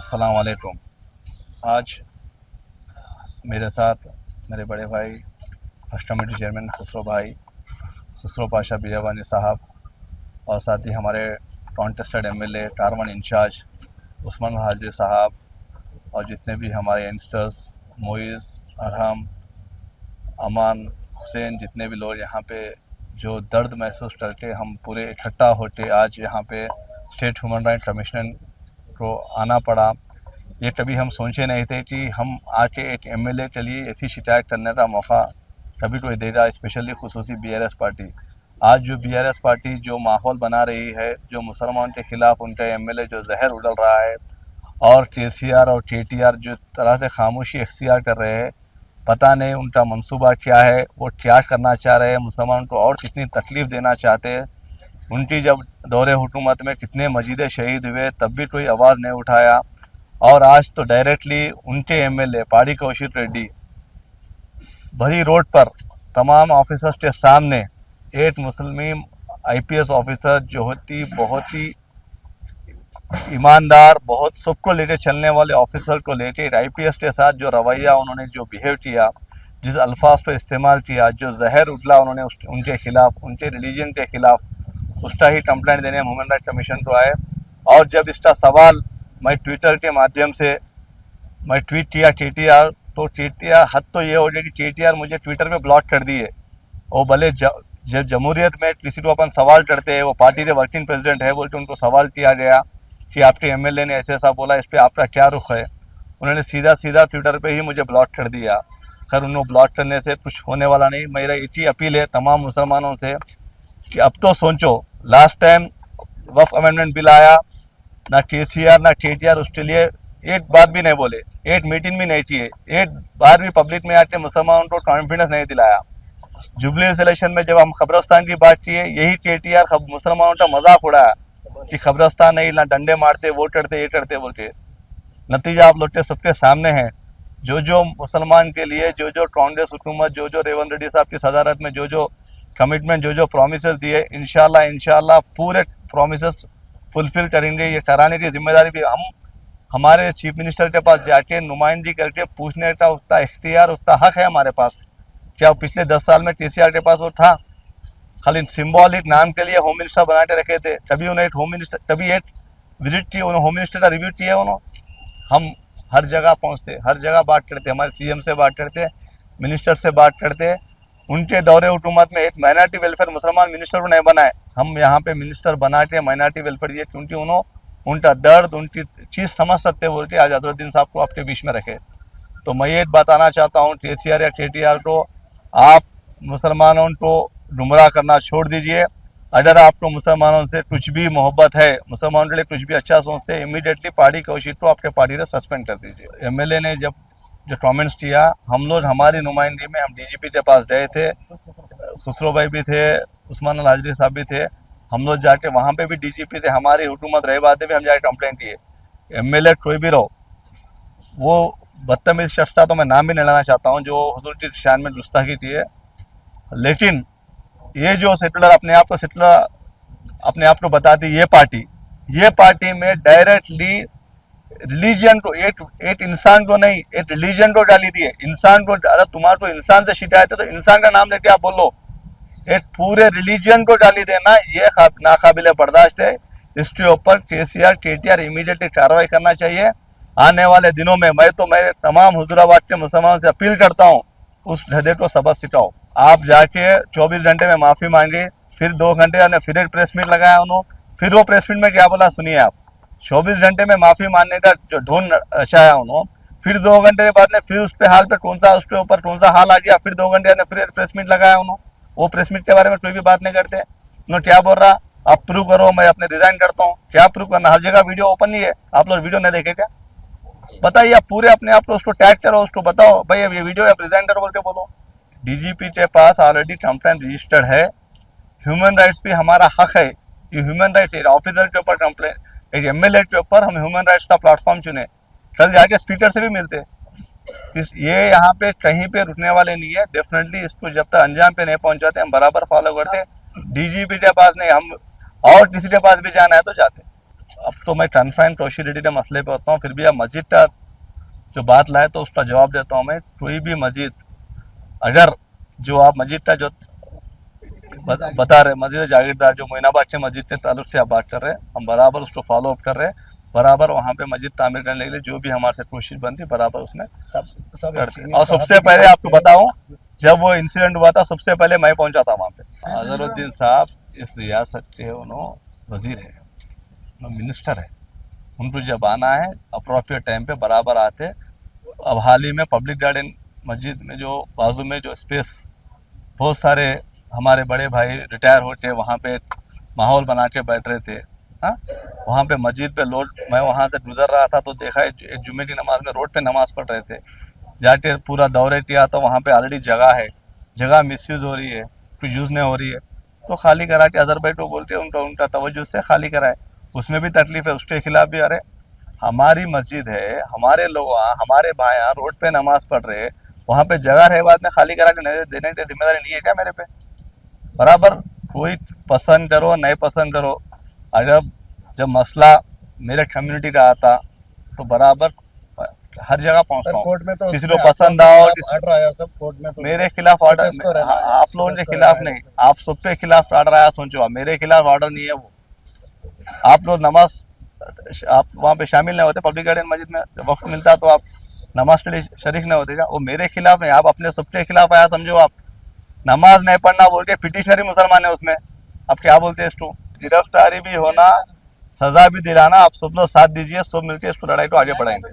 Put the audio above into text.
अस्सलाम वालेकुम। आज मेरे साथ मेरे बड़े भाई first committee chairman Khusro Pasha Bijawani साहब और साथ ही हमारे कॉन्टेस्टेड एमएलए टारवन इंचार्ज उस्मान हाजिर साहब और जितने भी हमारे यंगस्टर्स मोइज़, अरहम, अमान, हुसैन, जितने भी लोग यहाँ पे जो दर्द महसूस करके हम पूरे इकट्ठा होके आज यहाँ पे स्टेट ह्यूमन राइट कमीशन को आना पड़ा। ये कभी हम सोचे नहीं थे कि हम आके एक एमएलए के लिए ऐसी शिकायत करने का मौका कभी कोई देगा, स्पेशली खुसूसी बीआरएस पार्टी। आज जो बीआरएस पार्टी जो माहौल बना रही है, जो मुसलमान के ख़िलाफ़ उनका एमएलए जो जहर उगल रहा है और केसीआर और केटीआर जो तरह से खामोशी इख्तियार कर रहे हैं, पता नहीं उनका मंसूबा क्या है, वो क्या करना चाह रहे हैं, मुसलमान को और कितनी तकलीफ़ देना चाहते हैं। उनकी जब दौरे हुकूमत में कितने मजीदे शहीद हुए तब भी कोई आवाज़ नहीं उठाया, और आज तो डायरेक्टली उनके एमएलए पाड़ी कौशिक रेड्डी भरी रोड पर तमाम ऑफिसर्स के सामने एक मुस्लिम आईपीएस ऑफिसर जो होती बहुत ही ईमानदार, बहुत सबको लेके चलने वाले ऑफिसर को लेके आईपीएस के साथ जो रवैया उन्होंने जो बिहेव किया, जिस अल्फाज को इस्तेमाल किया, जो जहर उगला उन्होंने उनके खिलाफ, उनके रिलीजन के खिलाफ, उसका ही कंप्लेंट देने ह्यूमन राइट कमीशन को आए। और जब इसका सवाल मैं ट्विटर के माध्यम से मैं ट्वीट किया केटीआर, तो केटीआर हद तो ये हो गई कि केटीआर मुझे ट्विटर पे ब्लॉक कर दिए। वो भले जब जमहूरियत में किसी को अपन सवाल करते हैं, वो पार्टी के वर्किंग प्रेसिडेंट है बोल के उनको सवाल किया गया कि आपके एमएलए ने ऐसा बोला, इस पर आपका क्या रुख है। उन्होंने सीधा सीधा ट्विटर पे ही मुझे ब्लॉक कर दिया। खैर उन्होंने ब्लॉक करने से कुछ होने वाला नहीं। मेरा एक ही अपील है तमाम मुसलमानों से कि अब तो सोचो, लास्ट टाइम वक्फ अमेंडमेंट बिल आया, ना केसीआर ना केटीआर उसके लिए एक बात भी नहीं बोले, एक मीटिंग भी नहीं किए, एक बार भी पब्लिक में आके मुसलमानों को कॉन्फिडेंस नहीं दिलाया। जुबली इलेक्शन में जब हम कब्रस्तान की बात किए, यही केटीआर मुसलमानों का मजाक उड़ाया कि कब्रस्तान नहीं, ना डंडे मारते, वो करते, ये करते बोल के। नतीजा आप लोग के सबके सामने है। जो मुसलमान के लिए जो कांग्रेस हुकूमत, जो रेवंत रेड्डी साहब की सदारत में जो कमिटमेंट, जो प्रॉमिसेस दिए, इंशाल्लाह पूरे प्रॉमिसेस फुलफिल करेंगे। ये कराने की जिम्मेदारी भी हम हमारे चीफ मिनिस्टर के पास जाके नुमाइंदगी करके पूछने का उतना इख्तियार, उतना हक है हमारे पास। क्या पिछले 10 साल में केसीआर के पास वो था? खाली सिंबॉलिक नाम के लिए होम मिनिस्टर बना के रखे थे। कभी उन्हें एक होम मिनिस्टर, कभी एक विजिट की, उन्होंने होम मिनिस्टर का रिव्यू किया उन्होंने? हम हर जगह पहुंचते, हर जगह बात करते, हमारे सीएम से बात करते, मिनिस्टर से बात करते। उनके दौरे हुकूमत में एक माइनॉरिटी वेलफेयर मुसलमान मिनिस्टर को नहीं बनाए, हम यहाँ पे मिनिस्टर बना के माइनॉरिटी वेलफेयर दिए, क्योंकि उन्होंने उनका दर्द, उनकी चीज़ समझ सकते बोल के आज अजहरुद्दीन साहब को आपके बीच में रखे। तो मैं ये बताना चाहता हूँ केसीआर या केटीआर को, आप मुसलमानों को गुमराह करना छोड़ दीजिए। अगर आपको मुसलमानों से कुछ भी मोहब्बत है, मुसलमानों के लिए कुछ भी अच्छा सोचते हैं, इमीडिएटली पार्टी कौशिक को आपके पार्टी से सस्पेंड कर दीजिए। एमएलए ने जब जो कमेंट्स किया, हम लोग हमारी नुमाइंदगी में हम डीजीपी के पास गए थे, खुसरो भाई भी थे, उस्मान हाजिरी साहब भी थे, हम लोग जाके वहाँ पे भी डीजीपी थे, हमारी हुकूमत रहे बातें भी हम जाके कंप्लेंट किए। एमएलए कोई भी रहो, वो बदतमीज शख्स था, तो मैं नाम भी नहीं लेना चाहता हूँ, जो हुजूर की शान में गुस्ताखी की है। लेकिन ये जो सेटलर अपने आप को बताती ये पार्टी में डायरेक्टली रिलीजन को, एक इंसान को नहीं, एक रिलीजन को गाली दिए। इंसान को, अगर तुम्हारे को इंसान से शिकायत है तो इंसान का नाम लेके आप बोलो। एक पूरे रिलीजन को गाली देना ये नाकाबिले बर्दाश्त है। इसके ऊपर केसीआर केटीआर इमीडिएटली कार्रवाई करना चाहिए। आने वाले दिनों में मैं तमाम हुजूराबाद के मुसलमानों से अपील करता हूँ, उस गधे को सबक सिखाओ। आप जाके 24 घंटे में माफ़ी मांगी, फिर 2 घंटे बाद फिर एक प्रेस मीट लगाया उन्होंने, फिर वो प्रेस मीट में क्या बोला सुनिए आप। 24 घंटे में माफ़ी मांगने का जो ढूंढ रचाया उन्होंने, फिर 2 घंटे के बाद में फिर उसके हाल पे उसके ऊपर कौन सा हाल आ गया, फिर 2 घंटे बाद फिर एक प्रेस मीट लगाया उन्होंने। वो प्रेस मीट के बारे में कोई भी बात नहीं करते। उन्होंने क्या बोल रहा, आप प्रूव करो, मैं अपने रिजाइन करता हूँ। क्या प्रूव करना? हर जगह वीडियो ओपन नहीं है, आप लोग वीडियो नहीं देखे क्या? बताइए, आप पूरे अपने आप को उसको टैग करो, उसको बताओ भाई अब ये वीडियो आप रिजाइन करो बोल के बोलो। डीजीपी के पास ऑलरेडी कंप्लेंट रजिस्टर्ड है। ह्यूमन राइट्स भी हमारा हक है। ये ह्यूमन राइट्स एक ऑफिसर के ऊपर कंप्लेंट, एक एमएलए के ऊपर हम ह्यूमन राइट्स का प्लेटफॉर्म चुने, कल जाके स्पीकर से भी मिलते। ये यहाँ पे कहीं पे रुकने वाले नहीं है। डेफिनेटली इसको जब तक अंजाम पे नहीं पहुंचाते हम बराबर फॉलो करते। डीजीपी के पास नहीं, हम और किसी के पास भी जाना है तो जाते। अब तो मैं कन्फाइन तोशी रेड्डी के मसले पे होता हूँ, फिर भी आप मस्जिद का जो बात लाए तो उसका जवाब देता हूँ मैं। कोई भी मस्जिद अगर जो आप मस्जिद का जो बता रहे, मस्जिद जागीरदार जो मोइनाबाद के मस्जिद के ताल्लुक से आप बात कर रहे हैं, हम बराबर उसको फॉलो अप कर रहे हैं, बराबर वहाँ पे मस्जिद तामीर करने के लिए जो भी हमारे से कोशिश बनती बराबर उसमें सब करते हैं। और सबसे पहले आपको बताऊं, जब वो इंसिडेंट हुआ था सबसे पहले मैं पहुंचा था वहाँ पे। अजहरुद्दीन साहब इस रियासत के उन्होंने वजीर है, मिनिस्टर है, उनको जब आना है अप्रोप्रिएट टाइम पे बराबर आते। अब हाल ही में पब्लिक गार्डन मस्जिद में जो बाजू में जो स्पेस, बहुत सारे हमारे बड़े भाई रिटायर होते वहाँ पे माहौल बना के बैठ रहे थे। हाँ, वहाँ पे मस्जिद पे लोग, मैं वहाँ से गुजर रहा था तो देखा एक जुम्मे की नमाज में रोड पे नमाज पढ़ रहे थे, जाके पूरा दौरे किया तो वहाँ पे ऑलरेडी जगह है, जगह मिसयूज़ हो रही है, कुछ यूज़ नहीं हो रही है, तो खाली करा के अजहर भाई को बोल के उनका तवज्जो से खाली कराए। उसमें भी तकलीफ है, उसके खिलाफ भी। अरे हमारी मस्जिद है, हमारे लोग हमारे भाई यहाँ रोड पे नमाज पढ़ रहे, वहाँ पे जगह है, बाद में खाली करा के देने की जिम्मेदारी नहीं है क्या मेरे पे? बराबर कोई पसंद करो नहीं पसंद करो, अगर जब मसला मेरे कम्युनिटी का आता तो बराबर हर जगह पहुंचता हूँ। कोर्ट में तो किसी को पसंद आओ, ऑर्डर आया सब कोर्ट में, तो मेरे खिलाफ ऑर्डर, आप लोगों के खिलाफ नहीं, आप सब पे खिलाफ ऑर्डर आया, सोचो मेरे खिलाफ ऑर्डर नहीं है वो। आप लोग नमाज, आप वहाँ पे शामिल नहीं होते, पब्लिक गार्डन मस्जिद में जब वक्त मिलता तो आप नमाज के लिए शरीक नहीं होते क्या? वो मेरे खिलाफ नहीं, आप अपने सबके खिलाफ आया समझो। आप नमाज नहीं पढ़ना बोल के पिटिशनरी मुसलमान है उसमें, आप क्या बोलते हैं इसको? गिरफ्तारी भी होना, सजा भी दिलाना, आप सब लोग साथ दीजिए, सब मिलकर इसको लड़ाई को आगे बढ़ाएंगे।